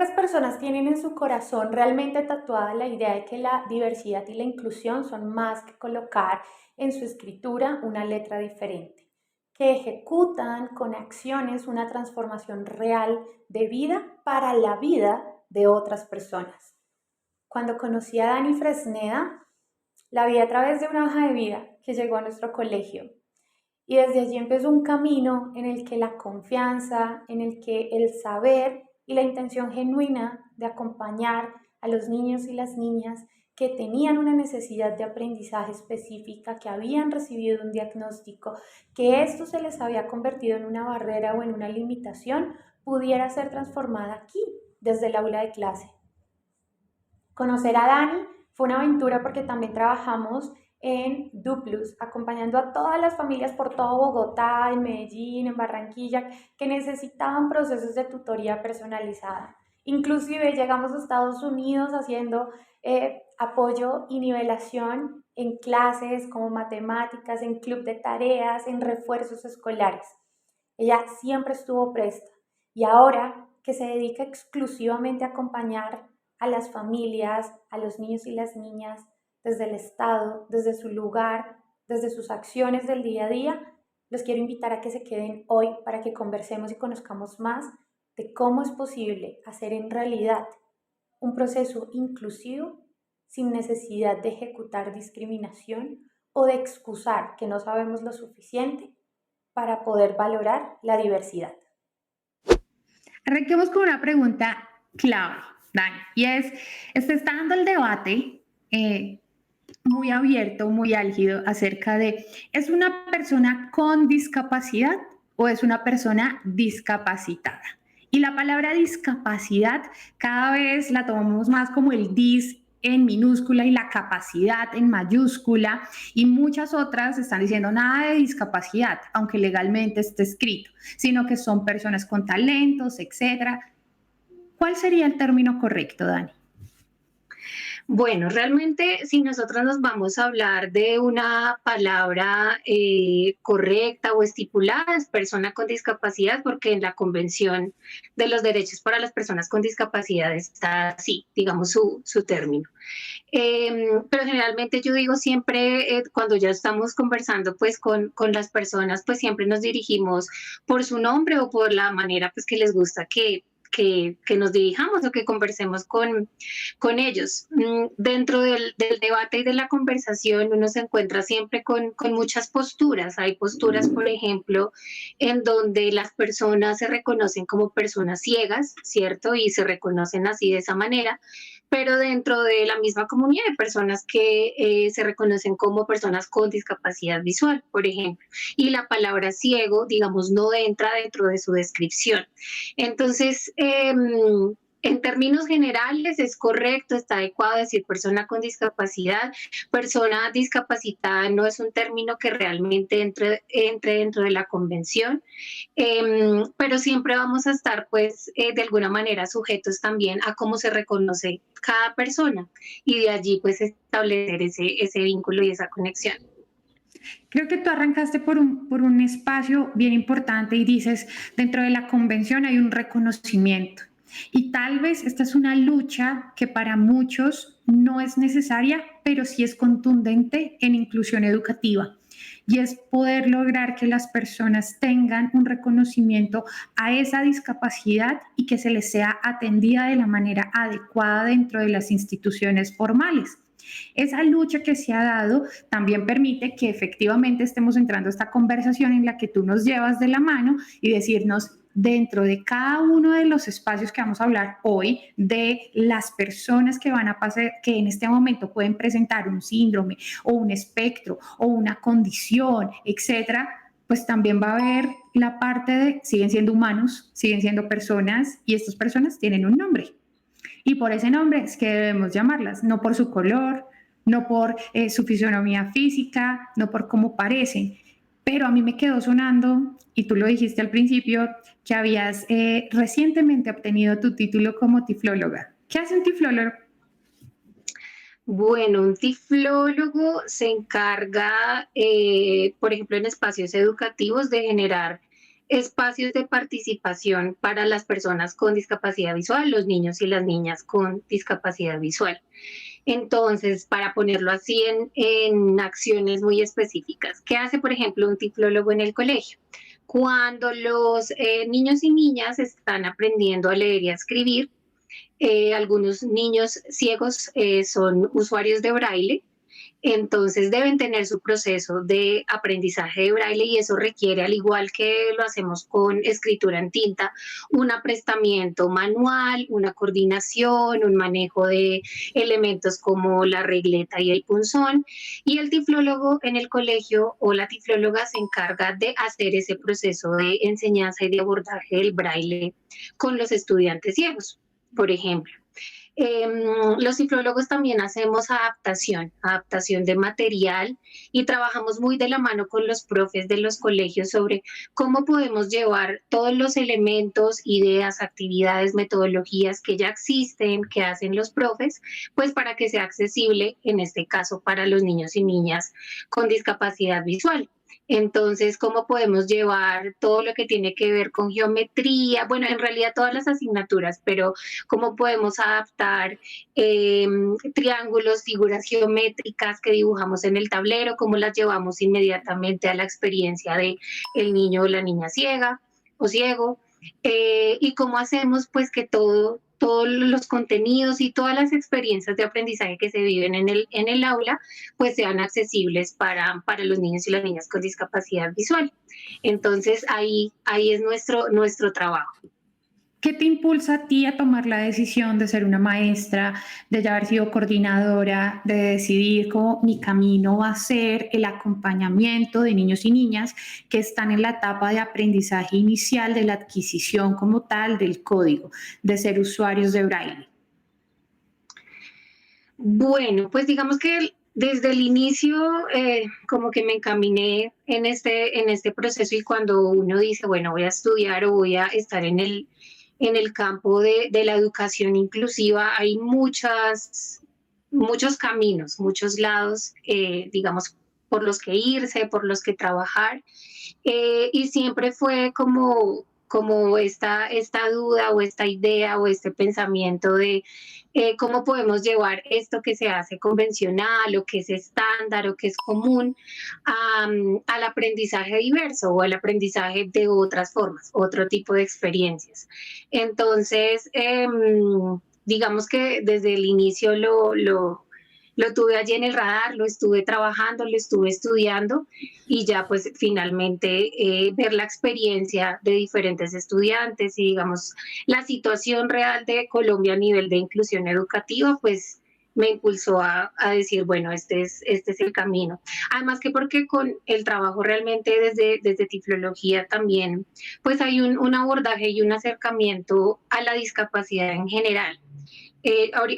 Pocas personas tienen en su corazón realmente tatuada la idea de que la diversidad y la inclusión son más que colocar en su escritura una letra diferente, que ejecutan con acciones una transformación real de vida para la vida de otras personas. Cuando conocí a Dani Fresneda, la vi a través de una hoja de vida que llegó a nuestro colegio. Y desde allí empezó un camino en el que la confianza, en el que el saber y la intención genuina de acompañar a los niños y las niñas que tenían una necesidad de aprendizaje específica, que habían recibido un diagnóstico, que esto se les había convertido en una barrera o en una limitación, pudiera ser transformada aquí, desde el aula de clase. Conocer a Dani fue una aventura porque también trabajamos en Duplus, acompañando a todas las familias por todo Bogotá, en Medellín, en Barranquilla, que necesitaban procesos de tutoría personalizada. Inclusive llegamos a Estados Unidos haciendo apoyo y nivelación en clases como matemáticas, en club de tareas, en refuerzos escolares. Ella siempre estuvo presta y ahora que se dedica exclusivamente a acompañar a las familias, a los niños y las niñas, desde el Estado, desde su lugar, desde sus acciones del día a día, los quiero invitar a que se queden hoy para que conversemos y conozcamos más de cómo es posible hacer en realidad un proceso inclusivo sin necesidad de ejecutar discriminación o de excusar que no sabemos lo suficiente para poder valorar la diversidad. Arranquemos con una pregunta clave, Dani, y se está dando el debate muy abierto, muy álgido acerca de, ¿es una persona con discapacidad o es una persona discapacitada? Y la palabra discapacidad cada vez la tomamos más como el dis en minúscula y la capacidad en mayúscula, y muchas otras están diciendo nada de discapacidad, aunque legalmente esté escrito, sino que son personas con talentos, etcétera. ¿Cuál sería el término correcto, Dani? Bueno, realmente si nosotros nos vamos a hablar de una palabra correcta o estipulada, es persona con discapacidad, porque en la Convención de los Derechos para las Personas con Discapacidad está así, digamos, su término. Pero generalmente yo digo siempre, cuando ya estamos conversando pues con las personas, pues siempre nos dirigimos por su nombre o por la manera pues que les gusta que nos dirijamos o que conversemos con ellos. Dentro del debate y de la conversación uno se encuentra siempre con muchas posturas. Hay posturas, por ejemplo, en donde las personas se reconocen como personas ciegas, ¿cierto? Y se reconocen así de esa manera, pero dentro de la misma comunidad hay personas que se reconocen como personas con discapacidad visual, por ejemplo, y la palabra ciego, digamos, no entra dentro de su descripción. Entonces, en términos generales es correcto, está adecuado decir persona con discapacidad. Persona discapacitada no es un término que realmente entre dentro de la convención, pero siempre vamos a estar pues de alguna manera sujetos también a cómo se reconoce cada persona y de allí pues establecer ese vínculo y esa conexión. Creo que tú arrancaste por un espacio bien importante y dices, dentro de la convención hay un reconocimiento. Y tal vez esta es una lucha que para muchos no es necesaria, pero sí es contundente en inclusión educativa. Y es poder lograr que las personas tengan un reconocimiento a esa discapacidad y que se les sea atendida de la manera adecuada dentro de las instituciones formales. Esa lucha que se ha dado también permite que efectivamente estemos entrando a esta conversación en la que tú nos llevas de la mano y decirnos dentro de cada uno de los espacios que vamos a hablar hoy de las personas que van a pasar, que en este momento pueden presentar un síndrome o un espectro o una condición, etcétera, pues también va a haber la parte de siguen siendo humanos, siguen siendo personas y estas personas tienen un nombre. Y por ese nombre es que debemos llamarlas, no por su color, no por su fisionomía física, no por cómo parecen. Pero a mí me quedó sonando, y tú lo dijiste al principio, que habías recientemente obtenido tu título como tiflóloga. ¿Qué hace un tiflólogo? Bueno, un tiflólogo se encarga, por ejemplo, en espacios educativos de generar espacios de participación para las personas con discapacidad visual, los niños y las niñas con discapacidad visual. Entonces, para ponerlo así en acciones muy específicas, ¿qué hace, por ejemplo, un tiflólogo en el colegio? Cuando los niños y niñas están aprendiendo a leer y a escribir, algunos niños ciegos son usuarios de braille, entonces deben tener su proceso de aprendizaje de braille y eso requiere, al igual que lo hacemos con escritura en tinta, un aprestamiento manual, una coordinación, un manejo de elementos como la regleta y el punzón. Y el tiflólogo en el colegio o la tiflóloga se encarga de hacer ese proceso de enseñanza y de abordaje del braille con los estudiantes ciegos, por ejemplo. Eh, los cifrólogos también hacemos adaptación de material y trabajamos muy de la mano con los profes de los colegios sobre cómo podemos llevar todos los elementos, ideas, actividades, metodologías que ya existen, que hacen los profes, pues para que sea accesible, en este caso, para los niños y niñas con discapacidad visual. Entonces, ¿cómo podemos llevar todo lo que tiene que ver con geometría? Bueno, en realidad todas las asignaturas, pero cómo podemos adaptar eh, triángulos, figuras geométricas que dibujamos en el tablero, cómo las llevamos inmediatamente a la experiencia de el niño o la niña ciega o ciego, y cómo hacemos pues que todos los contenidos y todas las experiencias de aprendizaje que se viven en el aula, pues sean accesibles para los niños y las niñas con discapacidad visual. Entonces ahí es nuestro trabajo. ¿Qué te impulsa a ti a tomar la decisión de ser una maestra, de ya haber sido coordinadora, de decidir cómo mi camino va a ser el acompañamiento de niños y niñas que están en la etapa de aprendizaje inicial, de la adquisición como tal del código, de ser usuarios de Braille? Bueno, pues digamos que desde el inicio como que me encaminé en este proceso y cuando uno dice, bueno, voy a estudiar o voy a estar en el campo de la educación inclusiva, hay muchos caminos, muchos lados, digamos, por los que irse, por los que trabajar. Y siempre fue como esta duda o esta idea o este pensamiento de cómo podemos llevar esto que se hace convencional o que es estándar o que es común al aprendizaje diverso o al aprendizaje de otras formas, otro tipo de experiencias. Entonces, digamos que desde el inicio lo tuve allí en el radar, lo estuve trabajando, lo estuve estudiando y ya pues finalmente ver la experiencia de diferentes estudiantes y digamos la situación real de Colombia a nivel de inclusión educativa, pues me impulsó a decir, bueno, este es el camino. Además que porque con el trabajo realmente desde Tiflología también, pues hay un abordaje y un acercamiento a la discapacidad en general.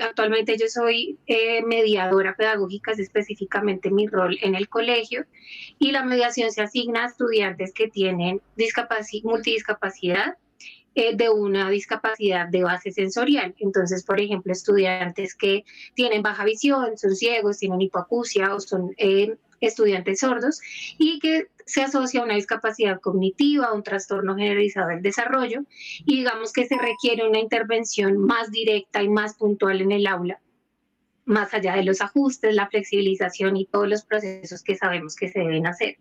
Actualmente yo soy mediadora pedagógica, es específicamente mi rol en el colegio, y la mediación se asigna a estudiantes que tienen multidiscapacidad de una discapacidad de base sensorial. Entonces, por ejemplo, estudiantes que tienen baja visión, son ciegos, tienen hipoacusia o son estudiantes sordos y que se asocia a una discapacidad cognitiva, a un trastorno generalizado del desarrollo y digamos que se requiere una intervención más directa y más puntual en el aula, más allá de los ajustes, la flexibilización y todos los procesos que sabemos que se deben hacer.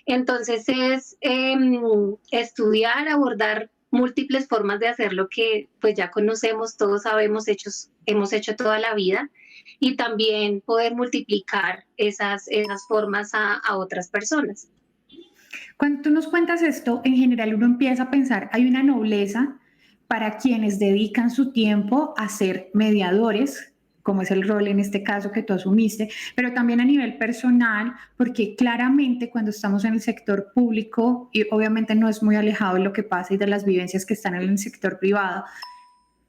Entonces es estudiar, abordar múltiples formas de hacer lo que pues ya conocemos, todos sabemos, hemos hecho toda la vida y también poder multiplicar esas formas a otras personas. Cuando tú nos cuentas esto, en general uno empieza a pensar, hay una nobleza para quienes dedican su tiempo a ser mediadores, como es el rol en este caso que tú asumiste, pero también a nivel personal, porque claramente cuando estamos en el sector público, y obviamente no es muy alejado de lo que pasa y de las vivencias que están en el sector privado,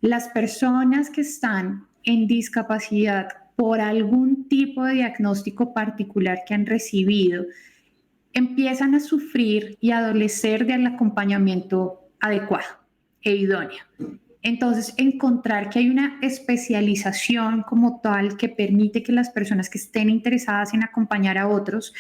las personas que están en discapacidad por algún tipo de diagnóstico particular que han recibido, empiezan a sufrir y a adolecer del acompañamiento adecuado e idóneo. Entonces, encontrar que hay una especialización como tal que permite que las personas que estén interesadas en acompañar a otros,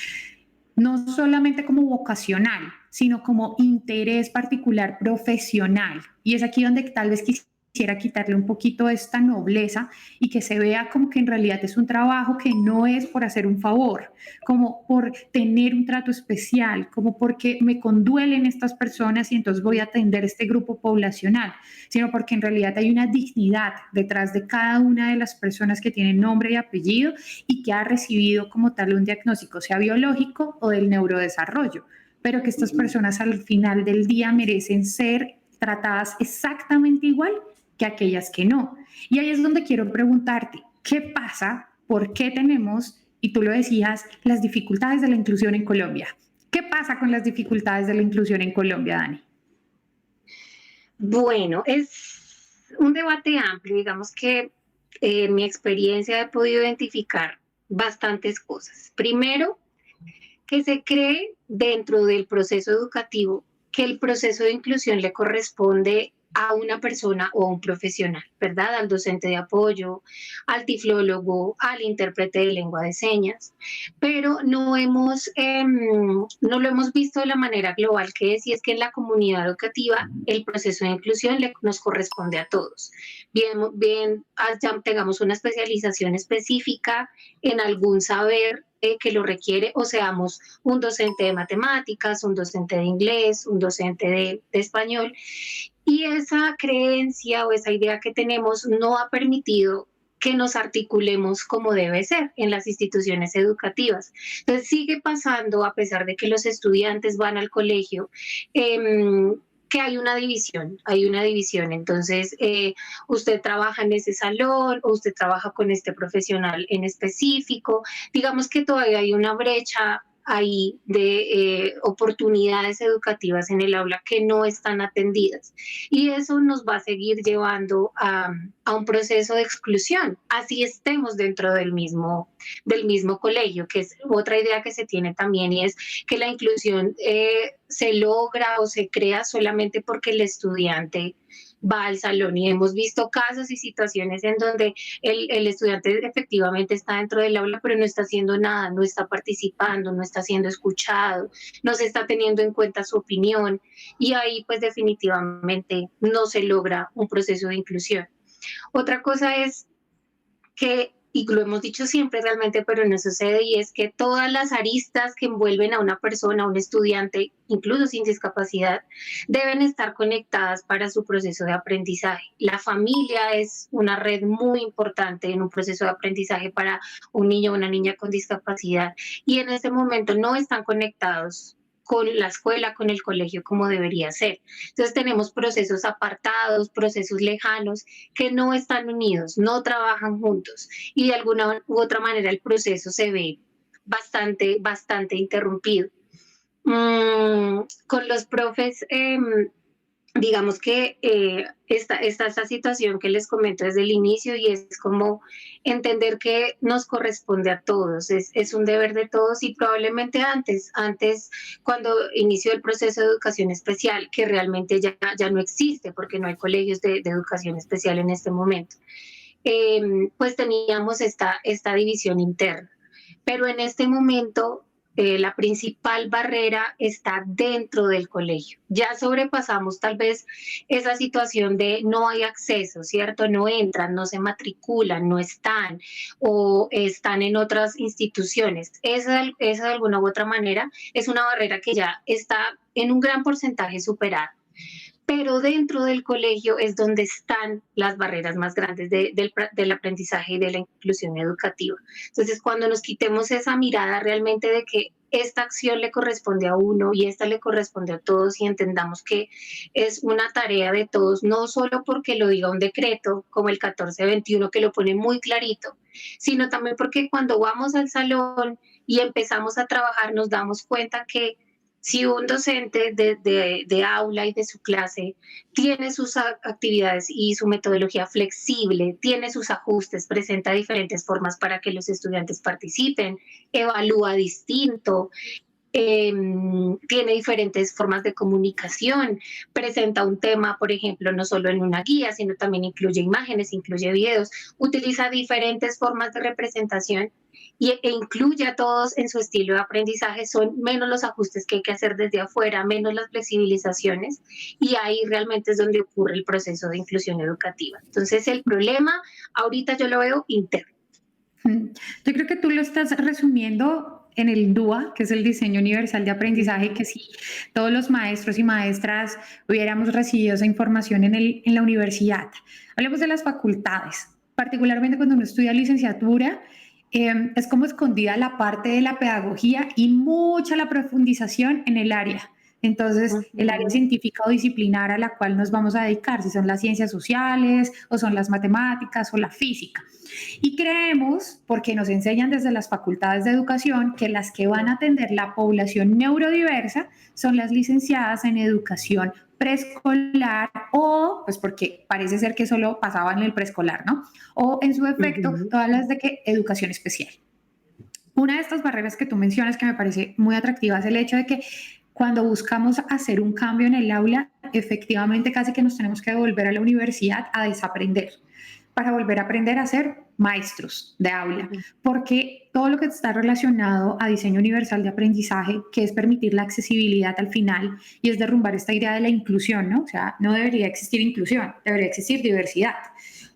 no solamente como vocacional, sino como interés particular profesional. Y es aquí donde tal vez quisiera quitarle un poquito esta nobleza y que se vea como que en realidad es un trabajo que no es por hacer un favor, como por tener un trato especial, como porque me conduelen estas personas y entonces voy a atender este grupo poblacional, sino porque en realidad hay una dignidad detrás de cada una de las personas que tienen nombre y apellido y que ha recibido como tal un diagnóstico, sea biológico o del neurodesarrollo, pero que estas personas al final del día merecen ser tratadas exactamente igual que aquellas que no. Y ahí es donde quiero preguntarte, ¿qué pasa? ¿Por qué tenemos, y tú lo decías, las dificultades de la inclusión en Colombia? ¿Qué pasa con las dificultades de la inclusión en Colombia, Dani? Bueno, es un debate amplio. Digamos que en mi experiencia he podido identificar bastantes cosas. Primero, que se cree dentro del proceso educativo que el proceso de inclusión le corresponde a una persona o a un profesional, ¿verdad? Al docente de apoyo, al tiflólogo, al intérprete de lengua de señas, pero no lo hemos visto de la manera global que es, y es que en la comunidad educativa el proceso de inclusión nos corresponde a todos. Bien, ya tengamos una especialización específica en algún saber que lo requiere, o seamos un docente de matemáticas, un docente de inglés, un docente de español. Y esa creencia o esa idea que tenemos no ha permitido que nos articulemos como debe ser en las instituciones educativas. Entonces sigue pasando, a pesar de que los estudiantes van al colegio, que hay una división, hay una división. Entonces, usted trabaja en ese salón o usted trabaja con este profesional en específico. Digamos que todavía hay una brecha ahí de oportunidades educativas en el aula que no están atendidas. Y eso nos va a seguir llevando a un proceso de exclusión, así estemos dentro del mismo colegio, que es otra idea que se tiene también, y es que la inclusión se logra o se crea solamente porque el estudiante va al salón, y hemos visto casos y situaciones en donde el estudiante efectivamente está dentro del aula, pero no está haciendo nada, no está participando, no está siendo escuchado, no se está teniendo en cuenta su opinión, y ahí pues definitivamente no se logra un proceso de inclusión. Otra cosa es que, y lo hemos dicho siempre realmente, pero no sucede, y es que todas las aristas que envuelven a una persona, a un estudiante, incluso sin discapacidad, deben estar conectadas para su proceso de aprendizaje. La familia es una red muy importante en un proceso de aprendizaje para un niño o una niña con discapacidad, y en este momento no están conectados con la escuela, con el colegio como debería ser. Entonces tenemos procesos apartados, procesos lejanos que no están unidos, no trabajan juntos, y de alguna u otra manera el proceso se ve bastante interrumpido. Con los profes, digamos que esta situación que les comento desde el inicio, y es como entender que nos corresponde a todos, es un deber de todos, y probablemente antes cuando inició el proceso de educación especial, que realmente ya no existe porque no hay colegios de educación especial en este momento, pues teníamos esta división interna. Pero en este momento la principal barrera está dentro del colegio. Ya sobrepasamos tal vez esa situación de no hay acceso, ¿cierto? No entran, no se matriculan, no están o están en otras instituciones. Esa de alguna u otra manera es una barrera que ya está en un gran porcentaje superada, pero dentro del colegio es donde están las barreras más grandes del aprendizaje y de la inclusión educativa. Entonces, cuando nos quitemos esa mirada realmente de que esta acción le corresponde a uno y esta le corresponde a todos, y entendamos que es una tarea de todos, no solo porque lo diga un decreto como el 1421 que lo pone muy clarito, sino también porque cuando vamos al salón y empezamos a trabajar nos damos cuenta que si un docente de aula y de su clase tiene sus actividades y su metodología flexible, tiene sus ajustes, presenta diferentes formas para que los estudiantes participen, evalúa distinto, tiene diferentes formas de comunicación, presenta un tema, por ejemplo, no solo en una guía, sino también incluye imágenes, incluye videos, utiliza diferentes formas de representación e incluye a todos en su estilo de aprendizaje. Son menos los ajustes que hay que hacer desde afuera, menos las flexibilizaciones, y ahí realmente es donde ocurre el proceso de inclusión educativa. Entonces, el problema ahorita yo lo veo interno. Yo creo que tú lo estás resumiendo en el DUA, que es el Diseño Universal de Aprendizaje, que si todos los maestros y maestras hubiéramos recibido esa información en la universidad. Hablemos de las facultades, particularmente cuando uno estudia licenciatura, es como escondida la parte de la pedagogía y mucha la profundización en el área. Entonces, el área científica o disciplinar a la cual nos vamos a dedicar, si son las ciencias sociales o son las matemáticas o la física. Y creemos, porque nos enseñan desde las facultades de educación, que las que van a atender la población neurodiversa son las licenciadas en educación preescolar o, pues porque parece ser que solo pasaban en el preescolar, ¿no? O en su efecto, todas las de que educación especial. Una de estas barreras que tú mencionas que me parece muy atractiva es el hecho de que cuando buscamos hacer un cambio en el aula, efectivamente casi que nos tenemos que devolver a la universidad a desaprender para volver a aprender a ser maestros de aula, porque todo lo que está relacionado a diseño universal de aprendizaje, que es permitir la accesibilidad al final y es derrumbar esta idea de la inclusión, ¿no? O sea, no debería existir inclusión, debería existir diversidad.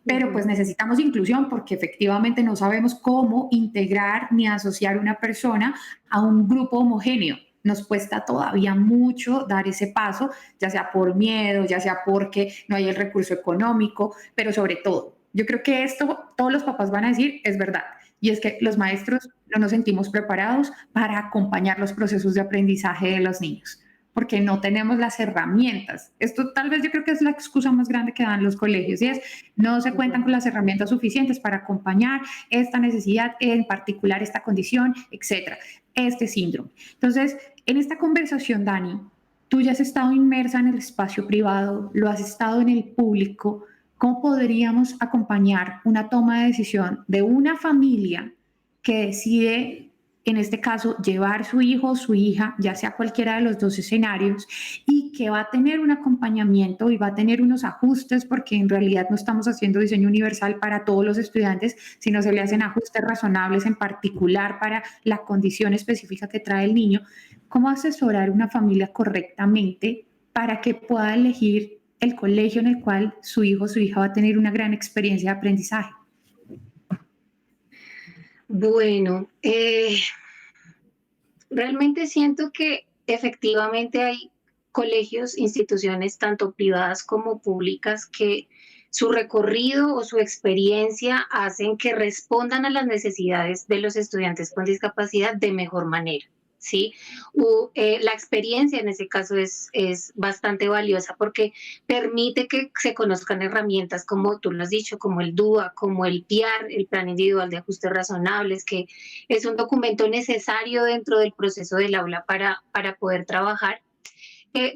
Pero pues necesitamos inclusión porque efectivamente no sabemos cómo integrar ni asociar una persona a un grupo homogéneo. Nos cuesta todavía mucho dar ese paso, ya sea por miedo, ya sea porque no hay el recurso económico, pero sobre todo, yo creo que esto todos los papás van a decir es verdad, y es que los maestros no nos sentimos preparados para acompañar los procesos de aprendizaje de los niños, porque no tenemos las herramientas. Esto tal vez yo creo que es la excusa más grande que dan los colegios, y es no se cuentan con las herramientas suficientes para acompañar esta necesidad, en particular esta condición, etcétera, este síndrome. Entonces, en esta conversación, Dani, tú ya has estado inmersa en el espacio privado, lo has estado en el público. ¿Cómo podríamos acompañar una toma de decisión de una familia que decide, en este caso, llevar su hijo o su hija, ya sea cualquiera de los dos escenarios, y que va a tener un acompañamiento y va a tener unos ajustes, porque en realidad no estamos haciendo diseño universal para todos los estudiantes, sino se le hacen ajustes razonables en particular para la condición específica que trae el niño? ¿Cómo asesorar a una familia correctamente para que pueda elegir el colegio en el cual su hijo o su hija va a tener una gran experiencia de aprendizaje? Bueno, realmente siento que efectivamente hay colegios, instituciones, tanto privadas como públicas, que su recorrido o su experiencia hacen que respondan a las necesidades de los estudiantes con discapacidad de mejor manera. ¿Sí? La experiencia en ese caso es bastante valiosa porque permite que se conozcan herramientas como tú lo has dicho, como el DUA, como el PIAR, el Plan Individual de Ajustes Razonables, que es un documento necesario dentro del proceso del aula para poder trabajar.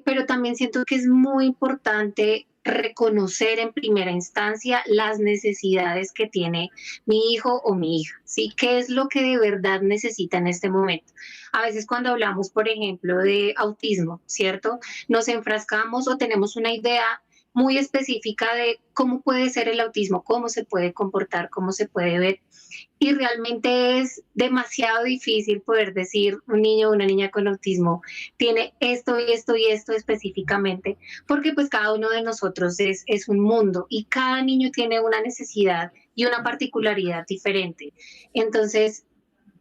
Pero también siento que es muy importante reconocer en primera instancia las necesidades que tiene mi hijo o mi hija, ¿sí? ¿Qué es lo que de verdad necesita en este momento? A veces cuando hablamos, por ejemplo, de autismo, ¿cierto? Nos enfrascamos o tenemos una idea muy específica de cómo puede ser el autismo, cómo se puede comportar, cómo se puede ver, y realmente es demasiado difícil poder decir un niño o una niña con autismo tiene esto y esto y esto específicamente, porque pues cada uno de nosotros es un mundo y cada niño tiene una necesidad y una particularidad diferente. Entonces,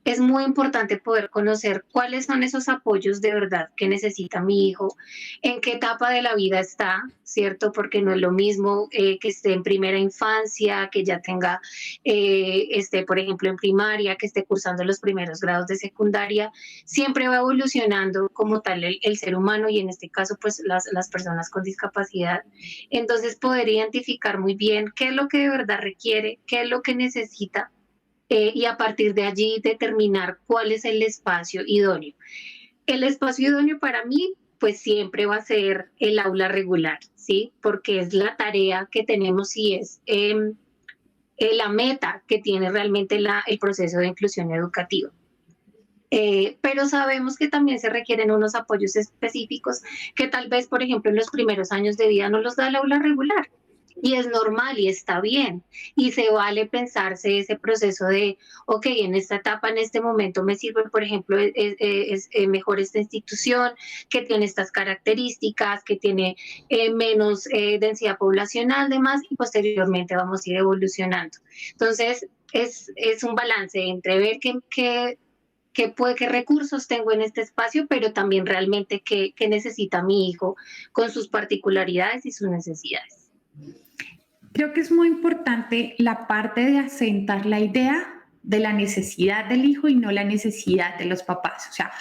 es muy importante poder conocer cuáles son esos apoyos de verdad que necesita mi hijo, en qué etapa de la vida está, ¿cierto? Porque no es lo mismo que esté en primera infancia, que ya tenga, esté, por ejemplo, en primaria, que esté cursando los primeros grados de secundaria. Siempre va evolucionando como tal el ser humano y en este caso, pues las personas con discapacidad. Entonces, poder identificar muy bien qué es lo que de verdad requiere, qué es lo que necesita, y a partir de allí determinar cuál es el espacio idóneo. El espacio idóneo para mí, pues siempre va a ser el aula regular, ¿sí? Porque es la tarea que tenemos y es la meta que tiene realmente el proceso de inclusión educativa. Pero sabemos que también se requieren unos apoyos específicos que tal vez, por ejemplo, en los primeros años de vida no los da el aula regular. Y es normal y está bien. Y se vale pensarse ese proceso de, ok, en esta etapa, en este momento me sirve, por ejemplo, mejor esta institución que tiene estas características, que tiene menos densidad poblacional, demás, y posteriormente vamos a ir evolucionando. Entonces, es un balance entre ver qué recursos tengo en este espacio, pero también realmente qué necesita mi hijo con sus particularidades y sus necesidades. Creo que es muy importante la parte de asentar la idea de la necesidad del hijo y no la necesidad de los papás. O sea,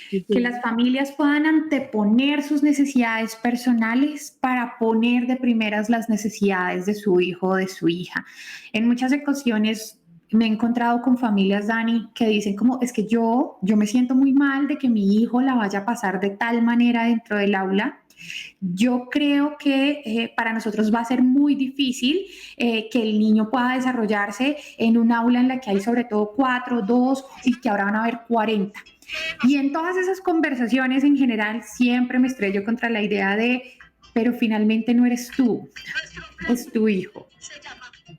que las familias puedan anteponer sus necesidades personales para poner de primeras las necesidades de su hijo o de su hija. En muchas ocasiones me he encontrado con familias, Dani, que dicen como, es que yo me siento muy mal de que mi hijo la vaya a pasar de tal manera dentro del aula. Yo creo que para nosotros va a ser muy difícil que el niño pueda desarrollarse en un aula en la que hay sobre todo 4, 2 y que ahora van a haber 40. Y en todas esas conversaciones en general siempre me estrello contra la idea de, pero finalmente no eres tú, es tu hijo,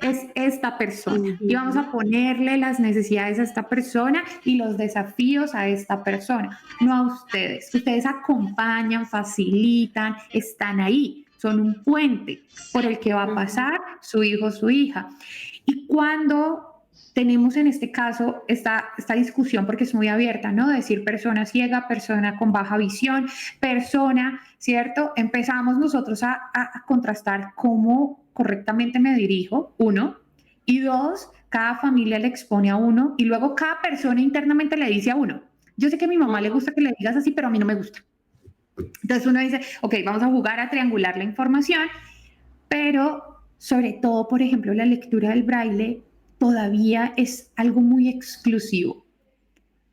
es esta persona. Y vamos a ponerle las necesidades a esta persona y los desafíos a esta persona, no a ustedes. Ustedes acompañan, facilitan, están ahí, son un puente por el que va a pasar su hijo o su hija. Y cuando tenemos en este caso esta discusión, porque es muy abierta, ¿no? Decir persona ciega, persona con baja visión, persona, ¿cierto? Empezamos nosotros a contrastar cómo correctamente me dirijo, uno, y dos, cada familia le expone a uno y luego cada persona internamente le dice a uno, yo sé que a mi mamá le gusta que le digas así, pero a mí no me gusta. Entonces uno dice, ok, vamos a jugar a triangular la información, pero sobre todo, por ejemplo, la lectura del braille todavía es algo muy exclusivo.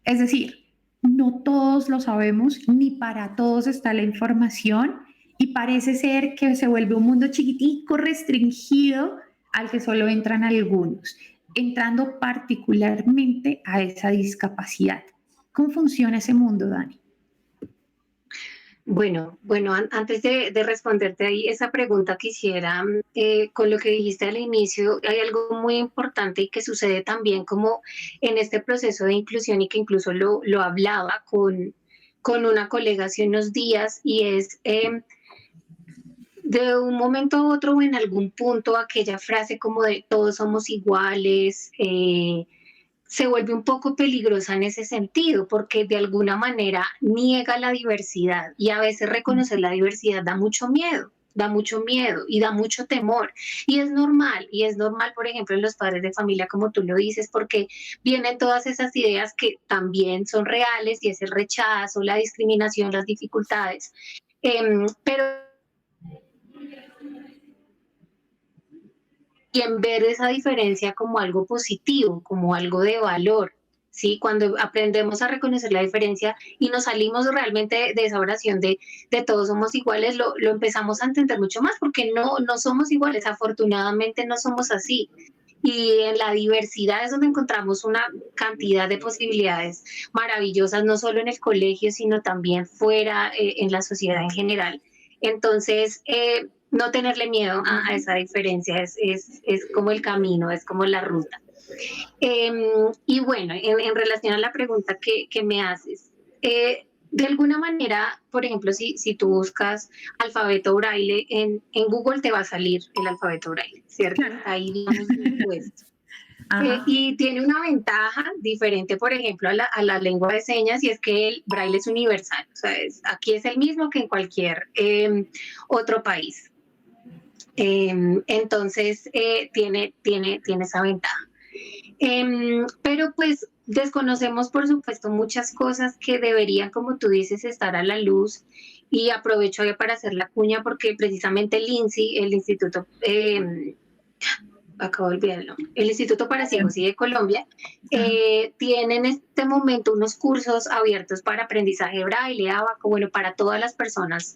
Es decir, no todos lo sabemos, ni para todos está la información y parece ser que se vuelve un mundo chiquitico, restringido, al que solo entran algunos, entrando particularmente a esa discapacidad. ¿Cómo funciona ese mundo, Dani? Bueno, antes de responderte ahí esa pregunta, quisiera, con lo que dijiste al inicio, hay algo muy importante y que sucede también como en este proceso de inclusión y que incluso lo hablaba con una colega hace unos días y es de un momento a otro o en algún punto aquella frase como de todos somos iguales, se vuelve un poco peligrosa en ese sentido, porque de alguna manera niega la diversidad y a veces reconocer la diversidad da mucho miedo y da mucho temor. Y es normal, por ejemplo, en los padres de familia, como tú lo dices, porque vienen todas esas ideas que también son reales y es el rechazo, la discriminación, las dificultades. Pero y en ver esa diferencia como algo positivo, como algo de valor. ¿Sí? Cuando aprendemos a reconocer la diferencia y nos salimos realmente de esa oración de todos somos iguales, lo empezamos a entender mucho más porque no somos iguales, afortunadamente no somos así. Y en la diversidad es donde encontramos una cantidad de posibilidades maravillosas, no solo en el colegio, sino también fuera, en la sociedad en general. Entonces, no tenerle miedo a esa diferencia es como el camino, es como la ruta. Y bueno, en relación a la pregunta que me haces, de alguna manera, por ejemplo, si tú buscas alfabeto braille, en Google te va a salir el alfabeto braille, ¿cierto? Claro. Ahí, digamos, puesto. Ajá. Y tiene una ventaja diferente, por ejemplo, a la lengua de señas, y es que el braille es universal. O sea, aquí es el mismo que en cualquier otro país. Entonces, tiene esa ventaja. Pero pues desconocemos, por supuesto, muchas cosas que deberían, como tú dices, estar a la luz. Y aprovecho para hacer la cuña porque precisamente el INSI, el Instituto, acabo de olvidarlo, el Instituto para Ciegos y de Colombia, tiene en este momento unos cursos abiertos para aprendizaje braille, abaco, bueno, para todas las personas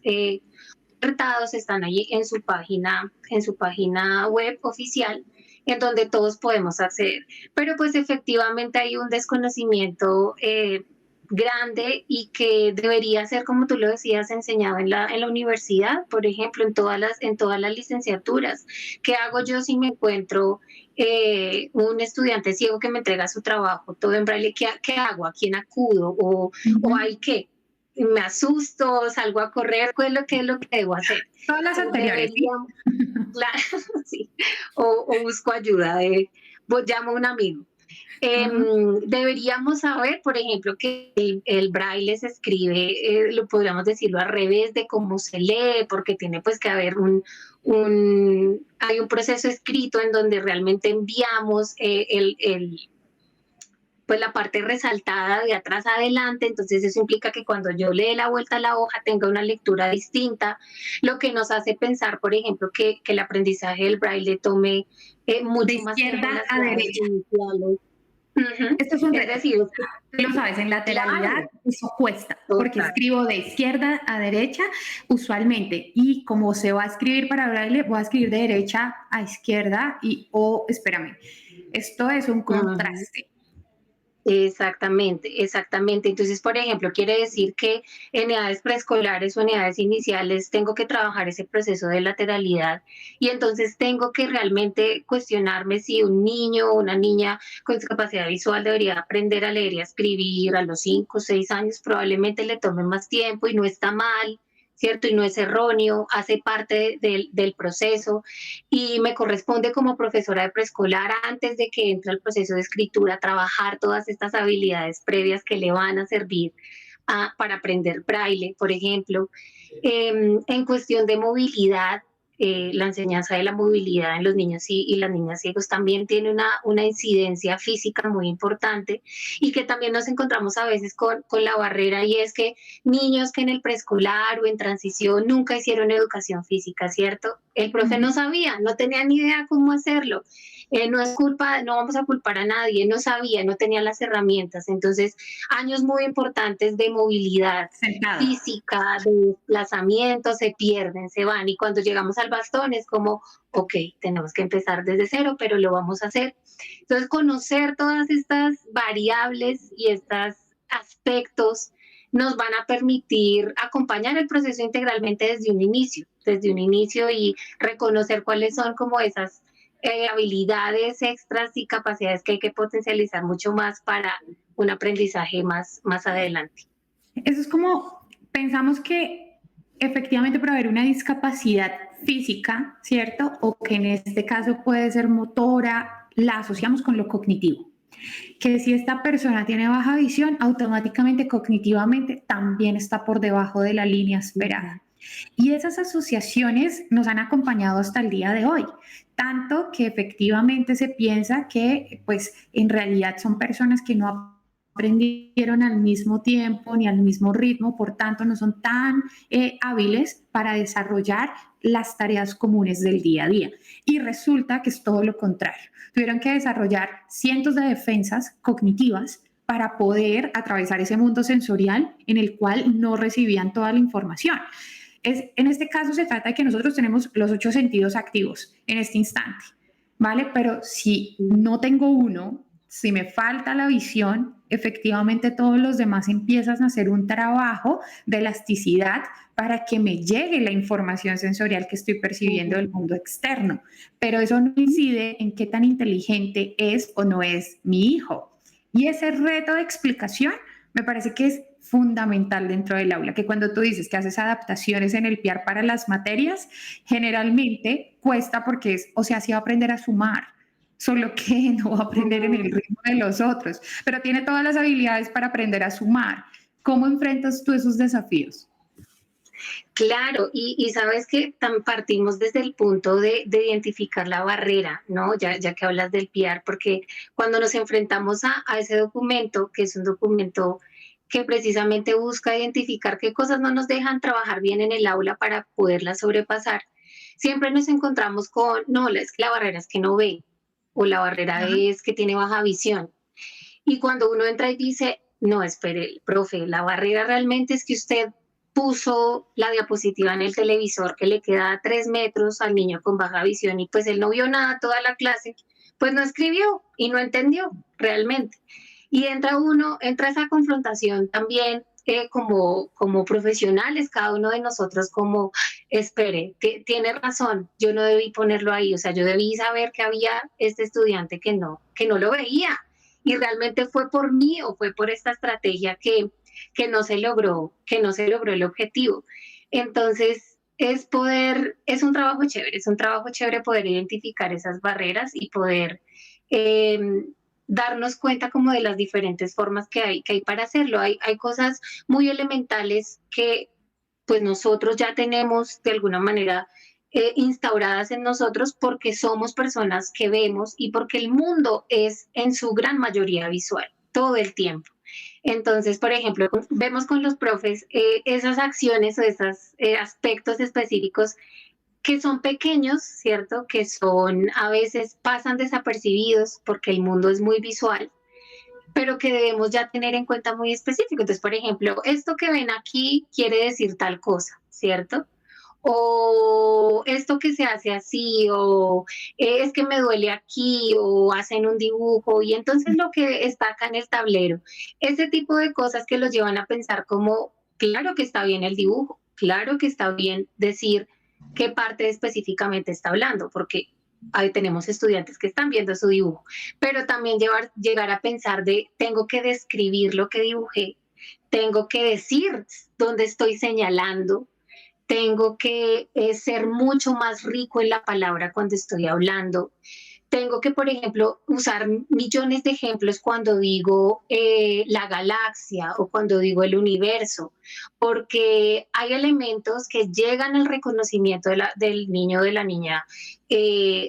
tratados, están allí en su página web oficial, en donde todos podemos acceder. Pero pues efectivamente hay un desconocimiento grande y que debería ser, como tú lo decías, enseñado en la universidad, por ejemplo, en todas las licenciaturas. ¿Qué hago yo si me encuentro un estudiante ciego que me entrega su trabajo todo en braille? ¿Qué hago? ¿A quién acudo? ¿O Ujú. hay qué? ¿Me asusto? ¿Salgo a correr? ¿Qué es lo que debo hacer? Todas las anteriores, Debería, ¿sí? claro, sí. O busco ayuda, llamo a un amigo. Ajá. Deberíamos saber, por ejemplo, que el braille se escribe, lo podríamos decirlo al revés de cómo se lee, porque tiene pues que haber hay un proceso escrito en donde realmente enviamos pues la parte resaltada de atrás a adelante, entonces eso implica que cuando yo le dé la vuelta a la hoja tenga una lectura distinta, lo que nos hace pensar, por ejemplo, que el aprendizaje del braille tome De mucho más tiempo en izquierda las a edades derecha. iniciales. Ujú. Esto es un Es reto. decir, es que, Tú lo sabes, en lateralidad claro, eso cuesta, porque total. escribo de izquierda a derecha usualmente, y como se va a escribir para braille, voy a escribir de derecha a izquierda y, espérame, esto es un Ujú. contraste. Exactamente, exactamente. Entonces, por ejemplo, quiere decir que en edades preescolares o en edades iniciales tengo que trabajar ese proceso de lateralidad y entonces tengo que realmente cuestionarme si un niño o una niña con discapacidad visual debería aprender a leer y a escribir a los 5 o 6 años, probablemente le tome más tiempo y no está mal, ¿cierto? Y no es erróneo, hace parte del proceso y me corresponde como profesora de preescolar, antes de que entre al proceso de escritura, trabajar todas estas habilidades previas que le van a servir para aprender braille, por ejemplo. En cuestión de movilidad, la enseñanza de la movilidad en los niños y las niñas ciegos también tiene una incidencia física muy importante y que también nos encontramos a veces con la barrera y es que niños que en el preescolar o en transición nunca hicieron educación física, ¿cierto? El profe Ujú. no sabía, no tenía ni idea cómo hacerlo. No es culpa, no vamos a culpar a nadie, no sabía, no tenía las herramientas. Entonces, años muy importantes de movilidad Sentado. física, de desplazamiento, se pierden, se van. Y cuando llegamos al bastón es como, ok, tenemos que empezar desde cero, pero lo vamos a hacer. Entonces, conocer todas estas variables y estos aspectos nos van a permitir acompañar el proceso integralmente desde un inicio y reconocer cuáles son como esas habilidades extras y capacidades que hay que potencializar mucho más para un aprendizaje más adelante. Eso es como, pensamos que efectivamente para haber una discapacidad física, ¿cierto? O que en este caso puede ser motora, la asociamos con lo cognitivo. Que si esta persona tiene baja visión, automáticamente cognitivamente también está por debajo de la línea esperada. Y esas asociaciones nos han acompañado hasta el día de hoy, tanto que efectivamente se piensa que pues en realidad son personas que no aprendieron al mismo tiempo ni al mismo ritmo, por tanto no son tan hábiles para desarrollar las tareas comunes del día a día. Y resulta que es todo lo contrario. Tuvieron que desarrollar cientos de defensas cognitivas para poder atravesar ese mundo sensorial en el cual no recibían toda la información. En este caso se trata de que nosotros tenemos los 8 sentidos activos en este instante, ¿vale? Pero si no tengo uno, si me falta la visión, efectivamente todos los demás empiezan a hacer un trabajo de elasticidad para que me llegue la información sensorial que estoy percibiendo del mundo externo. Pero eso no incide en qué tan inteligente es o no es mi hijo. Y ese reto de explicación me parece que es fundamental dentro del aula, que cuando tú dices que haces adaptaciones en el PIAR para las materias, generalmente cuesta porque es, o sea, sí va a aprender a sumar, solo que no va a aprender en el ritmo de los otros, pero tiene todas las habilidades para aprender a sumar. ¿Cómo enfrentas tú esos desafíos? Claro, y sabes que partimos desde el punto de identificar la barrera, ¿no? Ya que hablas del PIAR, porque cuando nos enfrentamos a ese documento, que es un documento que precisamente busca identificar qué cosas no nos dejan trabajar bien en el aula para poderlas sobrepasar, siempre nos encontramos con, no, es que la barrera es que no ve, o la barrera Ajá. es que tiene baja visión. Y cuando uno entra y dice, no, espere, profe, la barrera realmente es que usted puso la diapositiva en el televisor que le queda a 3 metros al niño con baja visión y pues él no vio nada toda la clase, pues no escribió y no entendió realmente. Y entra esa confrontación también como profesionales, cada uno de nosotros como, espere, tiene razón, yo no debí ponerlo ahí, o sea, yo debí saber que había este estudiante que no lo veía. Y realmente fue por mí o fue por esta estrategia que no se logró el objetivo. Entonces, es un trabajo chévere poder identificar esas barreras y poder eh, darnos cuenta como de las diferentes formas que hay para hacerlo. Hay cosas muy elementales que pues nosotros ya tenemos de alguna manera instauradas en nosotros porque somos personas que vemos y porque el mundo es en su gran mayoría visual todo el tiempo. Entonces, por ejemplo, vemos con los profes esas acciones o esos aspectos específicos que son pequeños, ¿cierto? Que son, a veces pasan desapercibidos porque el mundo es muy visual, pero que debemos ya tener en cuenta muy específico. Entonces, por ejemplo, esto que ven aquí quiere decir tal cosa, ¿cierto? O esto que se hace así, o es que me duele aquí, o hacen un dibujo, y entonces lo que está acá en el tablero, ese tipo de cosas que los llevan a pensar como, claro que está bien el dibujo, claro que está bien decir qué parte específicamente está hablando, porque ahí tenemos estudiantes que están viendo su dibujo, pero también llegar a pensar de, tengo que describir lo que dibujé, tengo que decir dónde estoy señalando, tengo que ser mucho más rico en la palabra cuando estoy hablando. Tengo que, por ejemplo, usar millones de ejemplos cuando digo la galaxia o cuando digo el universo, porque hay elementos que llegan al reconocimiento del niño o de la niña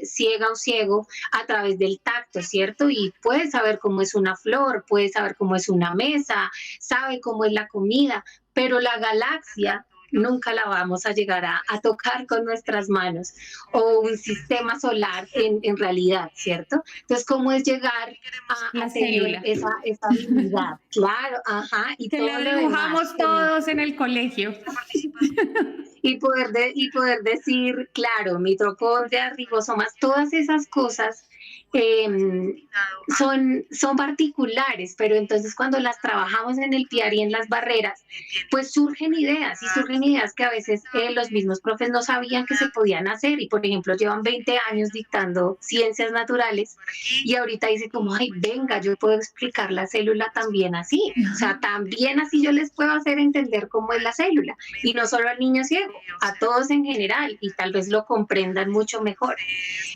ciega o ciego a través del tacto, ¿cierto? Y puede saber cómo es una flor, puede saber cómo es una mesa, sabe cómo es la comida, pero la galaxia nunca la vamos a llegar a tocar con nuestras manos, o un sistema solar en realidad, ¿cierto? Entonces, ¿cómo es llegar La a tener célula. esa habilidad? Claro, ajá, y Que todo lo lo demás. dibujamos todos en el colegio. Y poder decir, claro, mitocondrias, ribosomas, todas esas cosas eh, son particulares, pero entonces cuando las trabajamos en el piar y en las barreras, pues surgen ideas y surgen ideas que a veces los mismos profes no sabían que se podían hacer y por ejemplo llevan 20 años dictando ciencias naturales y ahorita dice como, ay, venga, yo puedo explicar la célula también así, o sea, también así yo les puedo hacer entender cómo es la célula y no solo al niño ciego, a todos en general y tal vez lo comprendan mucho mejor.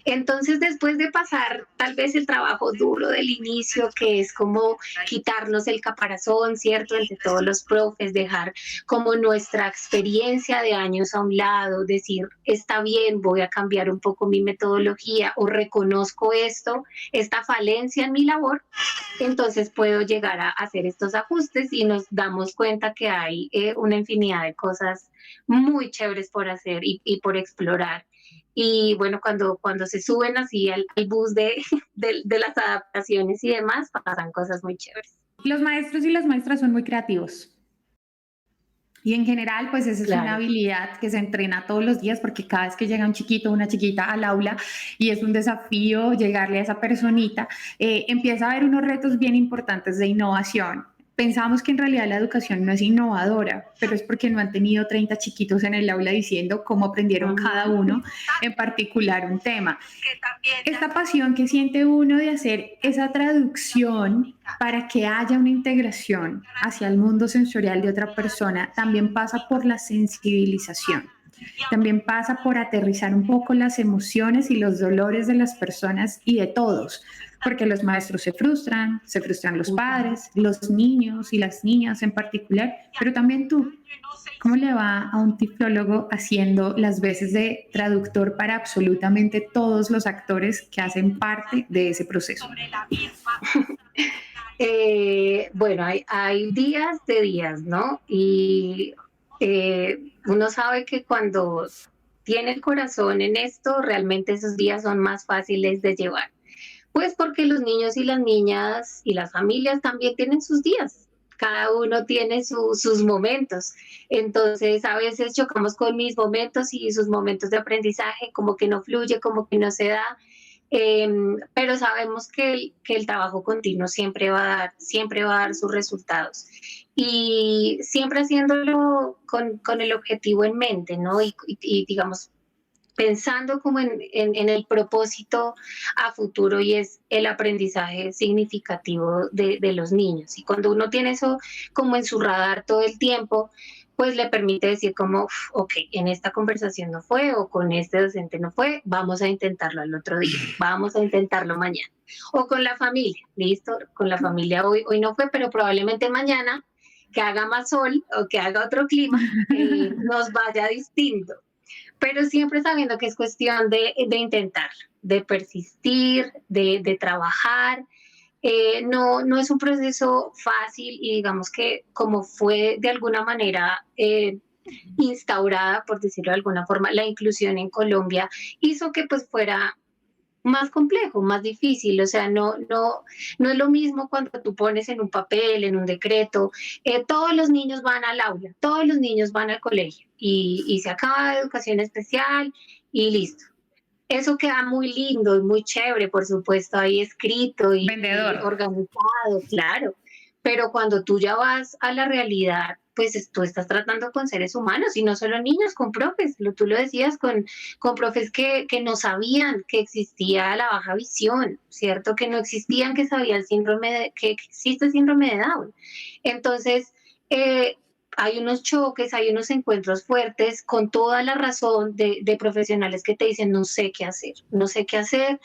Entonces, después de pasar tal vez el trabajo duro del inicio, que es como quitarnos el caparazón, ¿cierto? Entre todos los profes, dejar como nuestra experiencia de años a un lado, decir, está bien, voy a cambiar un poco mi metodología o reconozco esto, esta falencia en mi labor, entonces puedo llegar a hacer estos ajustes y nos damos cuenta que hay una infinidad de cosas muy chéveres por hacer y por explorar. Y bueno, cuando se suben así al bus de las adaptaciones y demás, pasan cosas muy chéveres. Los maestros y las maestras son muy creativos. Y en general, pues esa es una Claro. habilidad que se entrena todos los días porque cada vez que llega un chiquito o una chiquita al aula y es un desafío llegarle a esa personita, empieza a haber unos retos bien importantes de innovación. Pensamos que en realidad la educación no es innovadora, pero es porque no han tenido 30 chiquitos en el aula diciendo cómo aprendieron cada uno en particular un tema. Esta pasión que siente uno de hacer esa traducción para que haya una integración hacia el mundo sensorial de otra persona también pasa por la sensibilización. También pasa por aterrizar un poco las emociones y los dolores de las personas y de todos, porque los maestros se frustran los padres, los niños y las niñas en particular, pero también tú. ¿Cómo le va a un tiflólogo haciendo las veces de traductor para absolutamente todos los actores que hacen parte de ese proceso? Bueno, hay días de días, ¿no? Y uno sabe que cuando tiene el corazón en esto, realmente esos días son más fáciles de llevar. Pues porque los niños y las niñas y las familias también tienen sus días. Cada uno tiene sus momentos. Entonces, a veces chocamos con mis momentos y sus momentos de aprendizaje, como que no fluye, como que no se da. pero sabemos que el trabajo continuo siempre va a dar sus resultados. Y siempre haciéndolo con el objetivo en mente, ¿no? Y digamos, pensando como en el propósito a futuro y es el aprendizaje significativo de los niños. Y cuando uno tiene eso como en su radar todo el tiempo, pues le permite decir como, ok, en esta conversación no fue o con este docente no fue, vamos a intentarlo al otro día, vamos a intentarlo mañana. O con la familia, listo, con la familia hoy no fue, pero probablemente mañana que haga más sol o que haga otro clima, nos vaya distinto, pero siempre sabiendo que es cuestión de intentar, de persistir, de trabajar. No es un proceso fácil y digamos que como fue de alguna manera instaurada, por decirlo de alguna forma, la inclusión en Colombia, hizo que pues fuera más complejo, más difícil, o sea, no es lo mismo cuando tú pones en un papel, en un decreto, todos los niños van al aula, todos los niños van al colegio y se acaba la educación especial y listo. Eso queda muy lindo y muy chévere, por supuesto, ahí escrito y Vendedor. organizado, claro. Pero cuando tú ya vas a la realidad, pues tú estás tratando con seres humanos y no solo niños, con profes, tú lo decías, con profes que no sabían que existía la baja visión, ¿cierto? Que no existían, que sabía el síndrome que existe el síndrome de Down. Entonces, eh, hay unos choques, hay unos encuentros fuertes con toda la razón de profesionales que te dicen no sé qué hacer, no sé qué hacer.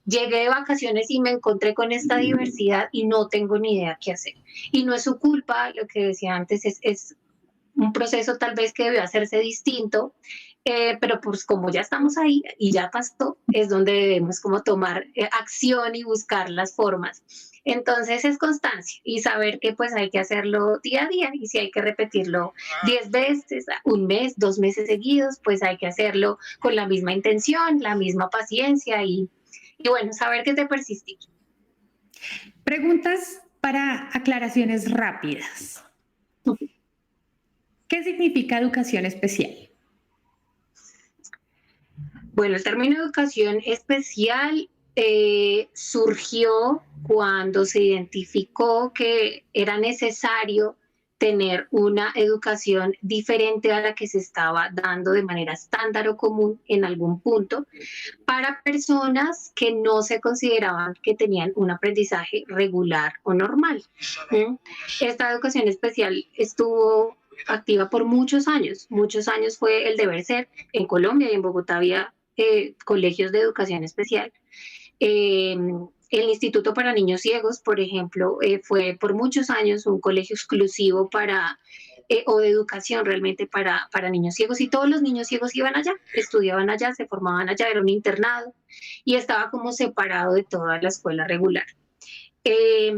Llegué de vacaciones y me encontré con esta diversidad y no tengo ni idea qué hacer. Y no es su culpa, lo que decía antes, es un proceso tal vez que debió hacerse distinto, pero pues como ya estamos ahí y ya pasó, es donde debemos como tomar acción y buscar las formas. Entonces es constancia y saber que pues hay que hacerlo día a día y si hay que repetirlo 10 veces, un mes, 2 meses seguidos, pues hay que hacerlo con la misma intención, la misma paciencia y bueno, saber que te persistir. Preguntas para aclaraciones rápidas. ¿Qué significa educación especial? Bueno, el término educación especial surgió cuando se identificó que era necesario tener una educación diferente a la que se estaba dando de manera estándar o común en algún punto para personas que no se consideraban que tenían un aprendizaje regular o normal. ¿Mm? Esta educación especial estuvo activa por muchos años fue el deber ser. En Colombia y en Bogotá había colegios de educación especial. El Instituto para Niños Ciegos, por ejemplo, fue por muchos años un colegio exclusivo o de educación realmente para niños ciegos y todos los niños ciegos iban allá, estudiaban allá, se formaban allá, era un internado y estaba como separado de toda la escuela regular. Eh,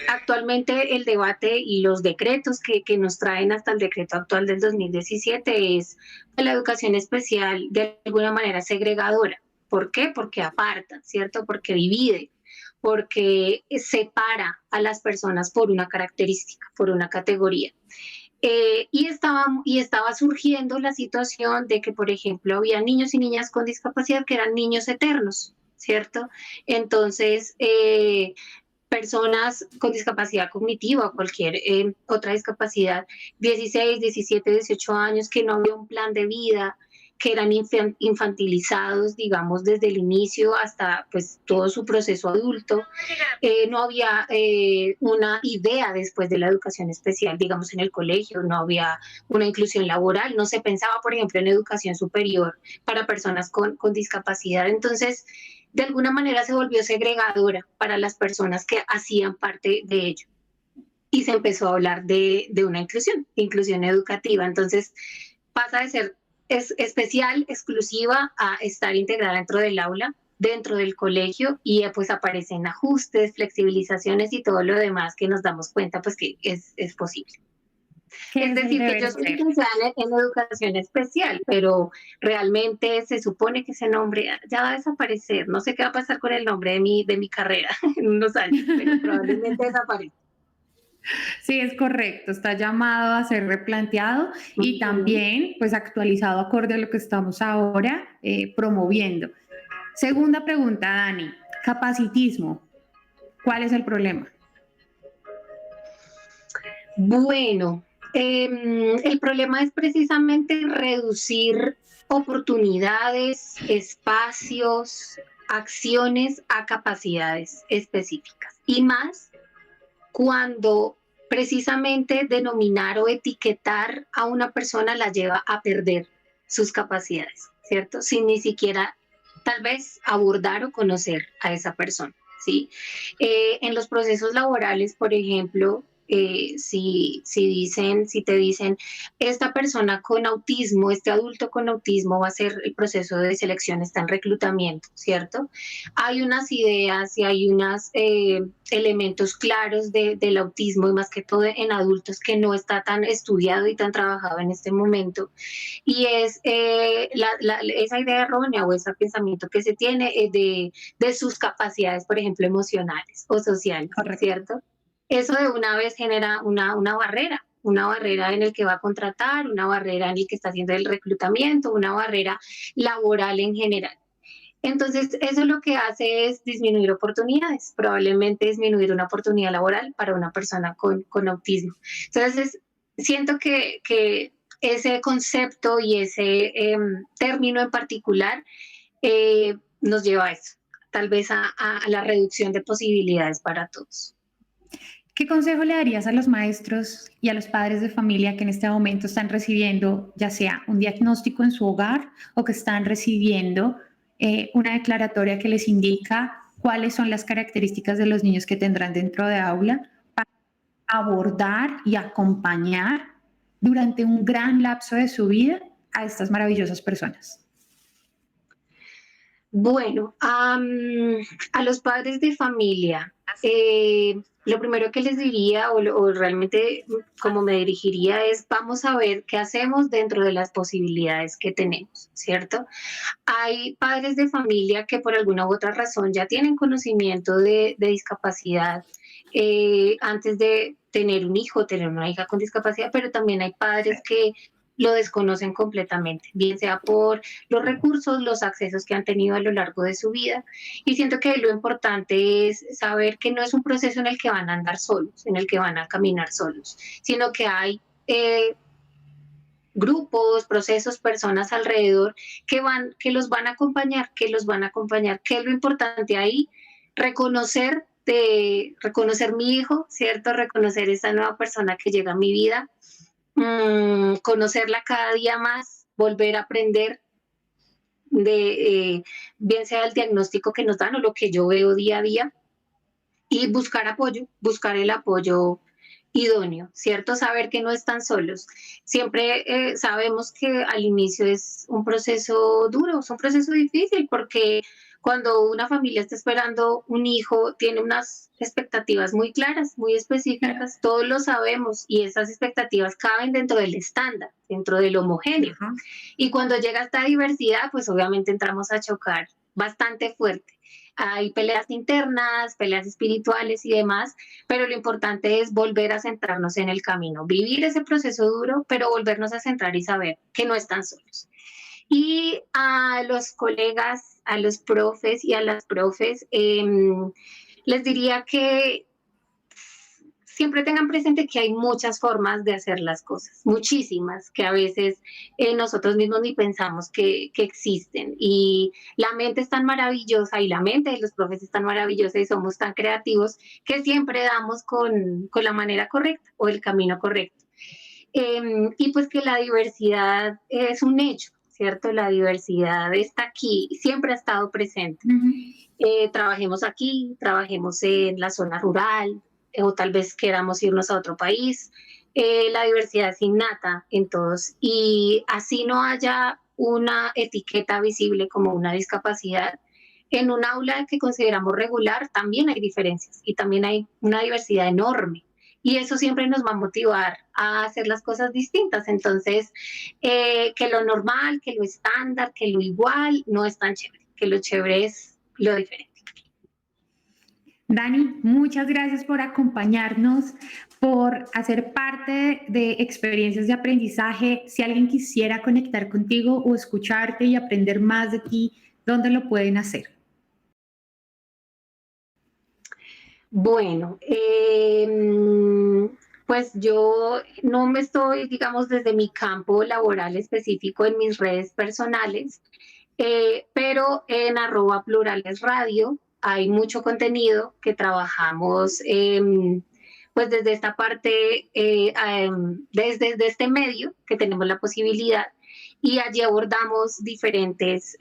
Actualmente el debate y los decretos que nos traen hasta el decreto actual del 2017 es que la educación especial de alguna manera segregadora. ¿Por qué? Porque aparta, ¿cierto? Porque divide, porque separa a las personas por una característica, por una categoría. Y estaba surgiendo la situación de que, por ejemplo, había niños y niñas con discapacidad que eran niños eternos, ¿cierto? Entonces, personas con discapacidad cognitiva o cualquier otra discapacidad, 16, 17, 18 años, que no había un plan de vida, que eran infantilizados, digamos, desde el inicio hasta pues todo su proceso adulto. No había una idea después de la educación especial, digamos, en el colegio, no había una inclusión laboral, no se pensaba, por ejemplo, en educación superior para personas con discapacidad. Entonces, de alguna manera se volvió segregadora para las personas que hacían parte de ello. Y se empezó a hablar de una inclusión educativa. Entonces pasa de ser especial, exclusiva, a estar integrada dentro del aula, dentro del colegio, y pues aparecen ajustes, flexibilizaciones y todo lo demás que nos damos cuenta pues que es posible. ¿Qué Es es el decir, que deber yo soy ser? licenciada en educación especial, pero realmente se supone que ese nombre ya va a desaparecer. No sé qué va a pasar con el nombre de mi carrera en unos años, pero probablemente desaparezca. Sí, es correcto, está llamado a ser replanteado y Ujú. también pues actualizado acorde a lo que estamos ahora promoviendo. Segunda pregunta, Dani. Capacitismo. ¿Cuál es el problema? Bueno, el problema es precisamente reducir oportunidades, espacios, acciones a capacidades específicas. Y más cuando precisamente denominar o etiquetar a una persona la lleva a perder sus capacidades, ¿cierto? Sin ni siquiera tal vez abordar o conocer a esa persona, ¿sí? En los procesos laborales, por ejemplo, si te dicen, esta persona con autismo, este adulto con autismo va a ser el proceso de selección, está en reclutamiento, ¿cierto? Hay unas ideas y hay unos elementos claros del autismo y más que todo en adultos que no está tan estudiado y tan trabajado en este momento. Y es esa idea errónea o ese pensamiento que se tiene de sus capacidades, por ejemplo, emocionales o sociales, Correcto. ¿cierto? Eso de una vez genera una barrera en el que va a contratar, una barrera en el que está haciendo el reclutamiento, una barrera laboral en general. Entonces, eso lo que hace es disminuir oportunidades, probablemente disminuir una oportunidad laboral para una persona con autismo. Entonces, siento que ese concepto y ese término en particular nos lleva a eso, tal vez a la reducción de posibilidades para todos. ¿Qué consejo le darías a los maestros y a los padres de familia que en este momento están recibiendo ya sea un diagnóstico en su hogar o que están recibiendo una declaratoria que les indica cuáles son las características de los niños que tendrán dentro de aula para abordar y acompañar durante un gran lapso de su vida a estas maravillosas personas? Bueno, a los padres de familia, lo primero que les diría o realmente como me dirigiría es vamos a ver qué hacemos dentro de las posibilidades que tenemos, ¿cierto? Hay padres de familia que por alguna u otra razón ya tienen conocimiento de discapacidad antes de tener un hijo, tener una hija con discapacidad, pero también hay padres que lo desconocen completamente, bien sea por los recursos, los accesos que han tenido a lo largo de su vida. Y siento que lo importante es saber que no es un proceso en el que van a andar solos, en el que van a caminar solos, sino que hay grupos, procesos, personas alrededor que los van a acompañar, que es lo importante ahí, reconocer mi hijo, ¿cierto? Reconocer esta nueva persona que llega a mi vida, conocerla cada día más, volver a aprender bien sea el diagnóstico que nos dan o lo que yo veo día a día, y buscar apoyo, buscar el apoyo idóneo, ¿cierto? Saber que no están solos. Siempre sabemos que al inicio es un proceso duro, es un proceso difícil porque cuando una familia está esperando un hijo, tiene unas expectativas muy claras, muy específicas, todos lo sabemos y esas expectativas caben dentro del estándar, dentro del homogéneo. Y cuando llega esta diversidad, pues obviamente entramos a chocar bastante fuerte. Hay peleas internas, peleas espirituales y demás, pero lo importante es volver a centrarnos en el camino, vivir ese proceso duro, pero volvernos a centrar y saber que no están solos. Y a los colegas, a los profes y a las profes, les diría que siempre tengan presente que hay muchas formas de hacer las cosas, muchísimas, que a veces nosotros mismos ni pensamos que existen. Y la mente es tan maravillosa y la mente de los profes es tan maravillosa y somos tan creativos que siempre damos con la manera correcta o el camino correcto. Y pues que la diversidad es un hecho, ¿cierto? La diversidad está aquí, siempre ha estado presente. Trabajemos aquí, trabajemos en la zona rural, o tal vez queramos irnos a otro país. La diversidad es innata en todos y así no haya una etiqueta visible como una discapacidad. En un aula que consideramos regular también hay diferencias y también hay una diversidad enorme. Y eso siempre nos va a motivar a hacer las cosas distintas. Entonces, que lo normal, que lo estándar, que lo igual no es tan chévere, que lo chévere es lo diferente. Dani, muchas gracias por acompañarnos, por hacer parte de experiencias de aprendizaje. Si alguien quisiera conectar contigo o escucharte y aprender más de ti, ¿Dónde lo pueden hacer? Bueno, pues yo no me estoy, digamos, desde mi campo laboral específico en mis redes personales, pero en @plurales radio hay mucho contenido que trabajamos pues desde esta parte, desde este medio que tenemos la posibilidad y allí abordamos diferentes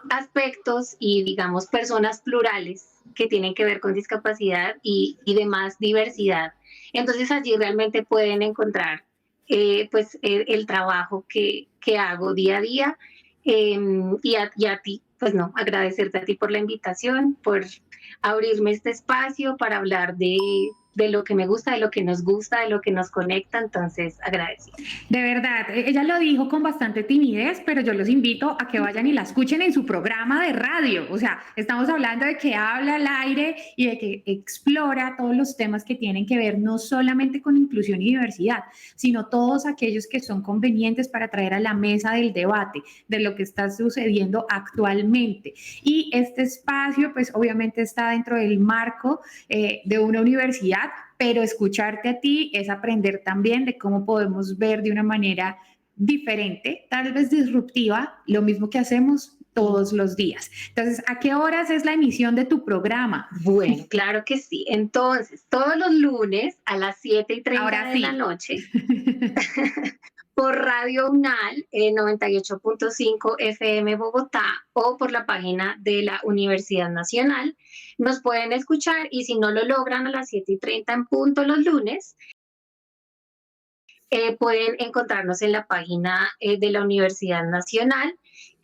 aspectos y, digamos, personas plurales que tienen que ver con discapacidad y demás diversidad. Entonces allí realmente pueden encontrar pues el trabajo que hago día a día y a ti, pues no, agradecerte a ti por la invitación, por abrirme este espacio para hablar de lo que me gusta, de lo que nos gusta, de lo que nos conecta, entonces agradecida. De verdad, ella lo dijo con bastante timidez, pero yo los invito a que vayan y la escuchen en su programa de radio. O sea, estamos hablando de que habla al aire y de que explora todos los temas que tienen que ver no solamente con inclusión y diversidad, sino todos aquellos que son convenientes para traer a la mesa del debate de lo que está sucediendo actualmente. Y este espacio, pues obviamente está dentro del marco de una universidad, pero escucharte a ti es aprender también de cómo podemos ver de una manera diferente, tal vez disruptiva, lo mismo que hacemos todos los días. Entonces, ¿a qué horas es la emisión de tu programa? Bueno, claro que sí. Entonces, todos los lunes a las 7:30 Ahora de sí. la noche por Radio UNAL 98.5 FM Bogotá o por la página de la Universidad Nacional. Nos pueden escuchar y si no lo logran a las 7:30 en punto los lunes, pueden encontrarnos en la página de la Universidad Nacional,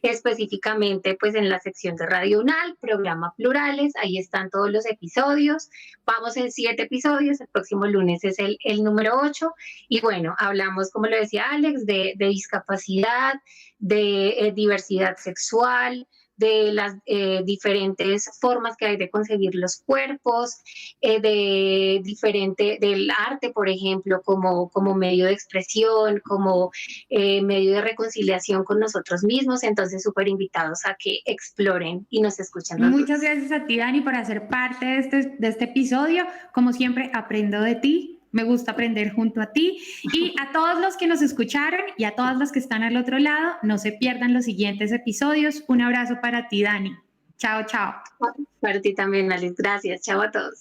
específicamente pues en la sección de Radio UNAL, programa Plurales, ahí están todos los episodios, vamos en 7 episodios, el próximo lunes es el número 8 y bueno, hablamos como lo decía Alex, de discapacidad, de diversidad sexual, de las diferentes formas que hay de concebir los cuerpos, del arte, por ejemplo, como medio de expresión, como medio de reconciliación con nosotros mismos. Entonces, súper invitados a que exploren y nos escuchen los Muchas lunes. gracias a ti, Dani, por hacer parte de este episodio. Como siempre, aprendo de ti. Me gusta aprender junto a ti. Y a todos los que nos escucharon y a todas las que están al otro lado, no se pierdan los siguientes episodios. Un abrazo para ti, Dani. Chao, chao. Para ti también, Alex. Gracias. Chao a todos.